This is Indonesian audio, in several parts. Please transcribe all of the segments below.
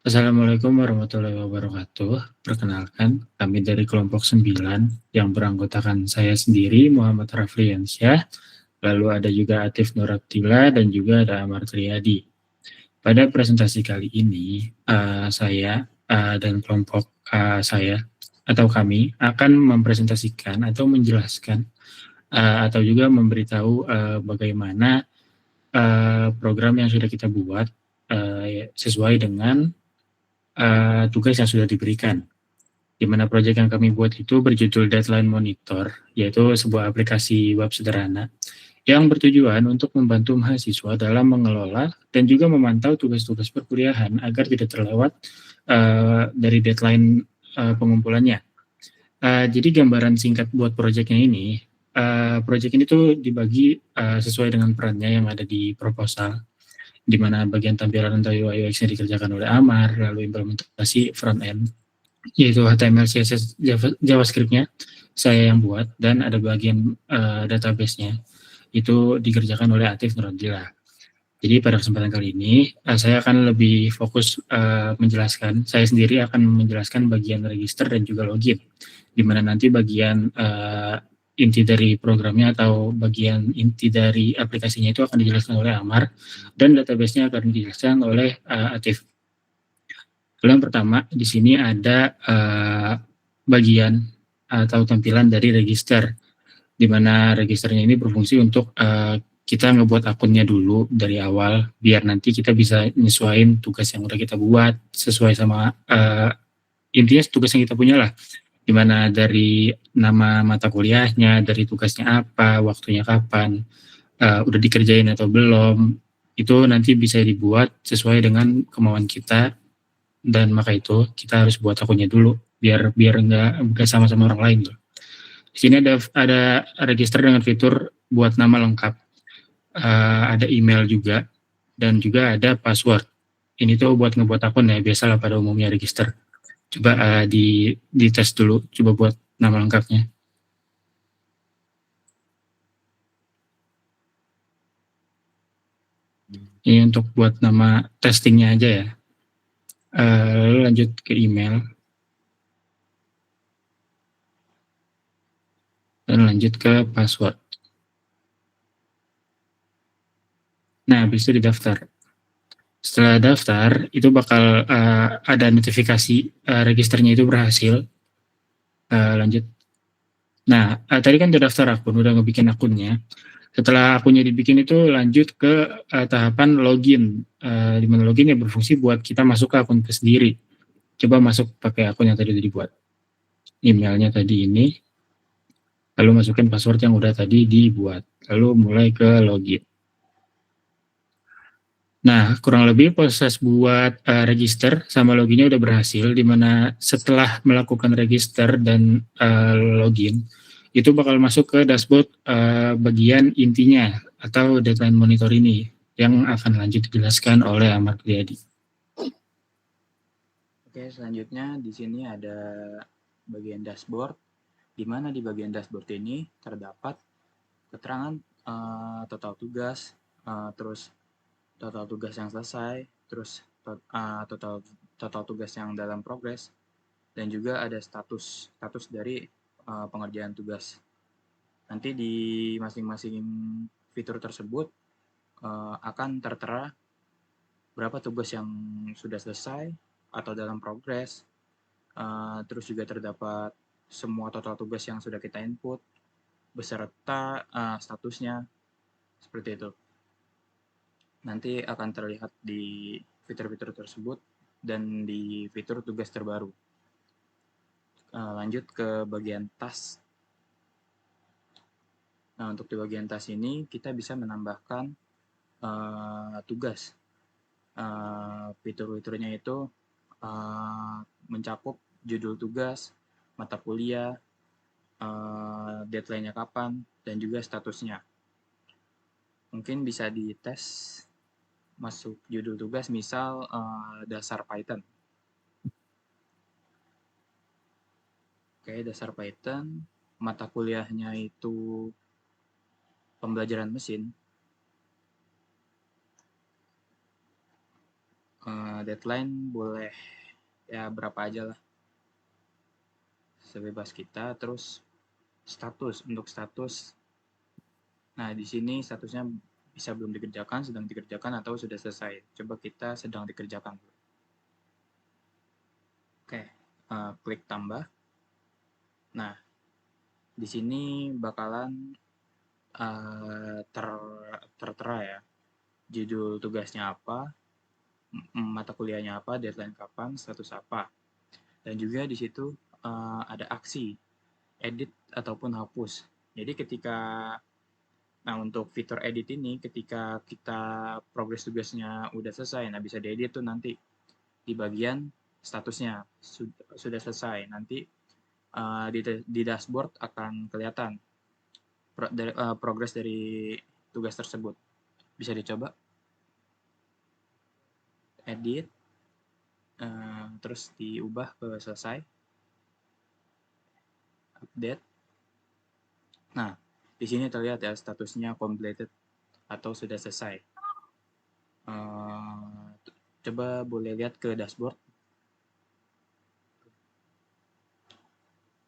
Assalamualaikum warahmatullahi wabarakatuh. Perkenalkan, kami dari kelompok 9 yang beranggotakan saya sendiri, Muhammad Rafliansyah, lalu ada juga Atif Nurabdillah, dan juga ada Amar Triyadi. Pada presentasi kali ini, saya dan kelompok saya atau kami akan mempresentasikan atau menjelaskan atau juga memberitahu bagaimana program yang sudah kita buat sesuai dengan tugas yang sudah diberikan. Di mana proyek yang kami buat itu berjudul Deadline Monitor, yaitu sebuah aplikasi web sederhana yang bertujuan untuk membantu mahasiswa dalam mengelola dan juga memantau tugas-tugas perkuliahan agar tidak terlewat dari deadline pengumpulannya. Jadi gambaran singkat buat proyeknya ini, proyek ini tuh dibagi sesuai dengan perannya yang ada di proposal, di mana bagian tampilan atau UI UX-nya dikerjakan oleh Amar, lalu implementasi front end, yaitu HTML, CSS, JavaScript-nya saya yang buat, dan ada bagian database-nya itu dikerjakan oleh Atif Nurabdillah. Jadi pada kesempatan kali ini saya akan lebih fokus menjelaskan, saya sendiri akan menjelaskan bagian register dan juga login, di mana nanti bagian inti dari programnya atau bagian inti dari aplikasinya itu akan dijelaskan oleh Amar, dan database-nya akan dijelaskan oleh Atif. Lalu yang pertama, di sini ada bagian atau tampilan dari register, di mana registernya ini berfungsi untuk kita ngebuat akunnya dulu dari awal, biar nanti kita bisa nyesuaiin tugas yang udah kita buat sesuai sama intinya tugas yang kita punya lah, di mana dari nama mata kuliahnya, dari tugasnya apa, waktunya kapan, udah dikerjain atau belum, itu nanti bisa dibuat sesuai dengan kemauan kita, dan maka itu kita harus buat akunnya dulu biar biar nggak sama-sama orang lain tuh. Di sini ada register dengan fitur buat nama lengkap, ada email juga, dan juga ada password. Ini tuh buat ngebuat akun ya, biasalah pada umumnya register. Coba di tes dulu, coba buat nama lengkapnya. Ini untuk buat nama testingnya aja ya. Lalu lanjut ke email, dan lanjut ke password. Nah, habis itu didaftar. Setelah daftar, itu bakal ada notifikasi registernya itu berhasil. Lanjut. Nah, tadi kan udah daftar akun, udah ngebikin akunnya. Setelah akunnya dibikin itu lanjut ke tahapan login. Di mana login ya berfungsi buat kita masuk ke akun ke sendiri. Coba masuk pakai akun yang tadi udah dibuat. Emailnya tadi ini, lalu masukin password yang udah tadi dibuat. Lalu mulai ke login. Nah, kurang lebih proses buat register sama loginnya udah berhasil, di mana setelah melakukan register dan login, itu bakal masuk ke dashboard bagian intinya atau deadline monitor ini yang akan lanjut dijelaskan oleh Ahmad Riyadi. Oke, selanjutnya di sini ada bagian dashboard, di mana di bagian dashboard ini terdapat keterangan total tugas, terus total tugas yang selesai, terus total tugas yang dalam progres, dan juga ada status dari pengerjaan tugas. Nanti di masing-masing fitur tersebut akan tertera berapa tugas yang sudah selesai atau dalam progres, terus juga terdapat semua total tugas yang sudah kita input beserta statusnya, seperti itu. Nanti akan terlihat di fitur-fitur tersebut dan di fitur tugas terbaru. Lanjut ke bagian task. Nah, untuk di bagian task ini kita bisa menambahkan tugas. Fitur-fiturnya itu mencakup judul tugas, mata kuliah, deadline-nya kapan, dan juga statusnya. Mungkin bisa dites masuk judul tugas, misal dasar Python. Oke, dasar Python, mata kuliahnya itu pembelajaran mesin. Deadline boleh ya berapa aja lah, sebebas kita. Terus untuk status. Nah, di sini statusnya bisa belum dikerjakan, sedang dikerjakan, atau sudah selesai. Coba kita sedang dikerjakan. Oke, klik tambah. Nah, di sini bakalan tertera ya, judul tugasnya apa, mata kuliahnya apa, deadline kapan, status apa. Dan juga di situ ada aksi, edit ataupun hapus. Jadi untuk fitur edit ini, ketika kita progres tugasnya udah selesai, nah bisa diedit tuh nanti di bagian statusnya sudah selesai. Nanti di dashboard akan kelihatan progres dari tugas tersebut. Bisa dicoba edit, terus diubah ke selesai, update. Nah, di sini terlihat ya statusnya completed atau sudah selesai. Coba boleh lihat ke dashboard.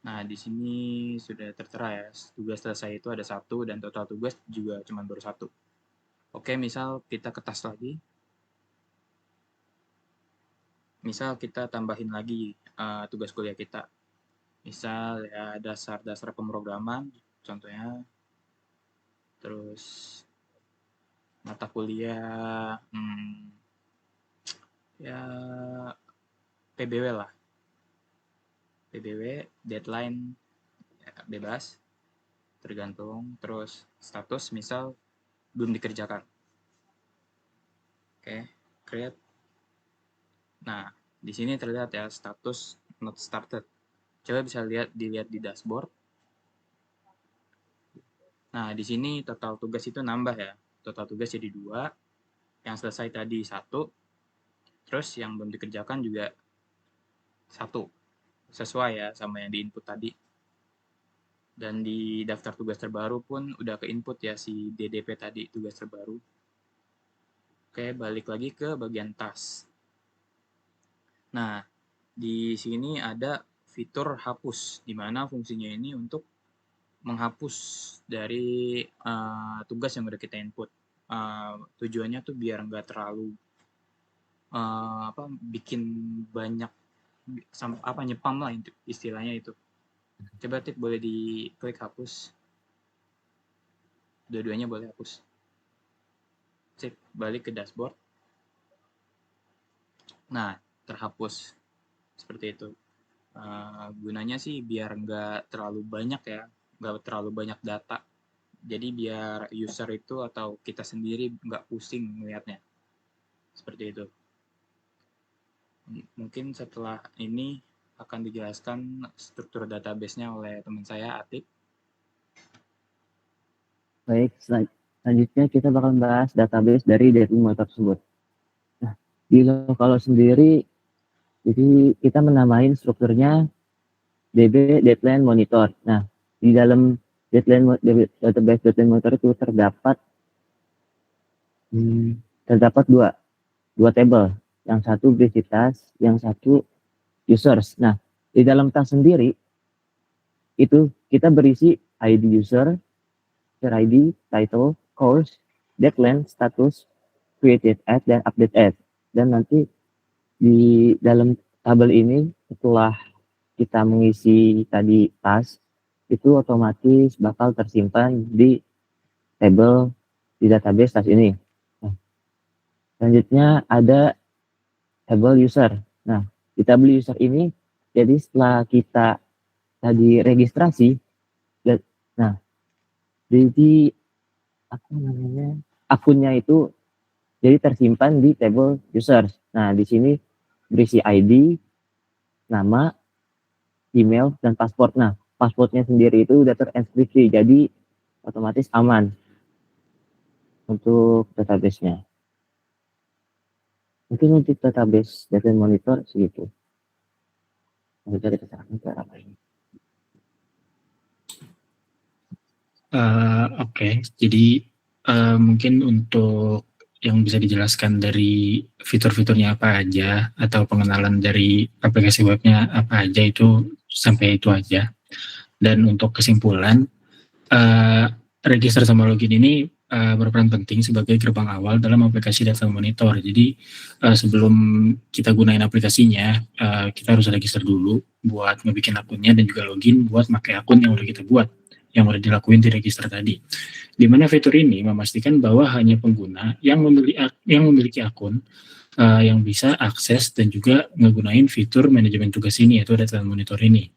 Nah, di sini sudah tertera ya, tugas selesai itu ada 1 dan total tugas juga cuma baru 1. Oke, misal kita ke tas lagi. Misal kita tambahin lagi tugas kuliah kita. Misal ya dasar-dasar pemrograman contohnya. Terus mata kuliah ya PBW lah. PBW deadline ya, bebas tergantung. Terus status misal belum dikerjakan. Oke, create. Nah, di sini terlihat ya status not started. Coba bisa dilihat di dashboard. Nah, di sini total tugas itu nambah ya. Total tugas jadi 2. Yang selesai tadi 1. Terus yang belum dikerjakan juga 1. Sesuai ya sama yang di input tadi. Dan di daftar tugas terbaru pun udah ke input ya si DDP tadi, tugas terbaru. Oke, balik lagi ke bagian tas. Nah, di sini ada fitur hapus, di mana fungsinya ini untuk menghapus dari tugas yang udah kita input. Tujuannya tuh biar nggak terlalu bikin banyak nyepam lah istilahnya itu. Coba tip boleh diklik hapus. Dua-duanya boleh hapus. Sip, balik ke dashboard. Nah, terhapus seperti itu. Gunanya sih biar nggak terlalu banyak ya, nggak terlalu banyak data. Jadi biar user itu atau kita sendiri nggak pusing melihatnya. Seperti itu. Mungkin setelah ini akan dijelaskan struktur database-nya oleh teman saya, Atik. Baik, selanjutnya kita bakal bahas database dari Deadline tersebut. Nah, di Lokalo sendiri, jadi kita menamain strukturnya DB Deadline Monitor. Nah, di dalam database Deadline Monitor itu terdapat dua table. Yang satu berisi task, yang satu users. Nah, di dalam task sendiri, itu kita berisi ID user, share ID, title, course, deadline, status, created at, dan update at. Dan nanti di dalam tabel ini setelah kita mengisi tadi task, itu otomatis bakal tersimpan di table di database task ini. Nah, selanjutnya ada table user. Nah, di table user ini, jadi setelah kita tadi registrasi, nah, jadi akunnya itu jadi tersimpan di table users. Nah, di sini berisi ID, nama, email, dan password. Nah, passwordnya sendiri itu udah terenkripsi, jadi otomatis aman untuk database-nya. Mungkin untuk database data monitor segitu. Kita serahkan ke apa ini? Oke, jadi mungkin untuk yang bisa dijelaskan dari fitur-fiturnya apa aja atau pengenalan dari aplikasi webnya apa aja, itu sampai itu aja. Dan untuk kesimpulan, register sama login ini berperan penting sebagai gerbang awal dalam aplikasi data monitor. Jadi sebelum kita gunain aplikasinya, kita harus register dulu buat ngebikin akunnya dan juga login buat pakai akun yang udah kita buat, yang udah dilakuin di register tadi. Di mana fitur ini memastikan bahwa hanya pengguna yang memiliki akun yang bisa akses dan juga ngegunain fitur manajemen tugas ini, yaitu data monitor ini.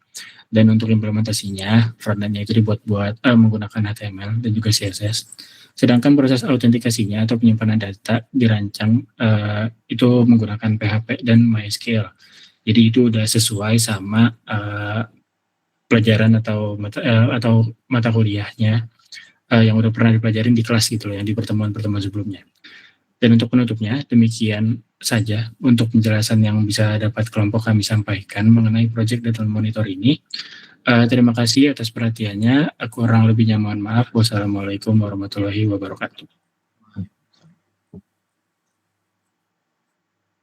Dan untuk implementasinya, front-end-nya itu dibuat menggunakan HTML dan juga CSS. Sedangkan proses autentikasinya atau penyimpanan data dirancang itu menggunakan PHP dan MySQL. Jadi itu udah sesuai sama pelajaran atau mata kuliahnya yang udah pernah dipelajarin di kelas gitu loh, yang di pertemuan-pertemuan sebelumnya. Dan untuk penutupnya, demikian saja untuk penjelasan yang bisa dapat kelompok kami sampaikan mengenai Project Data Monitor ini. Terima kasih atas perhatiannya. Kurang lebihnya mohon maaf. Wassalamualaikum warahmatullahi wabarakatuh.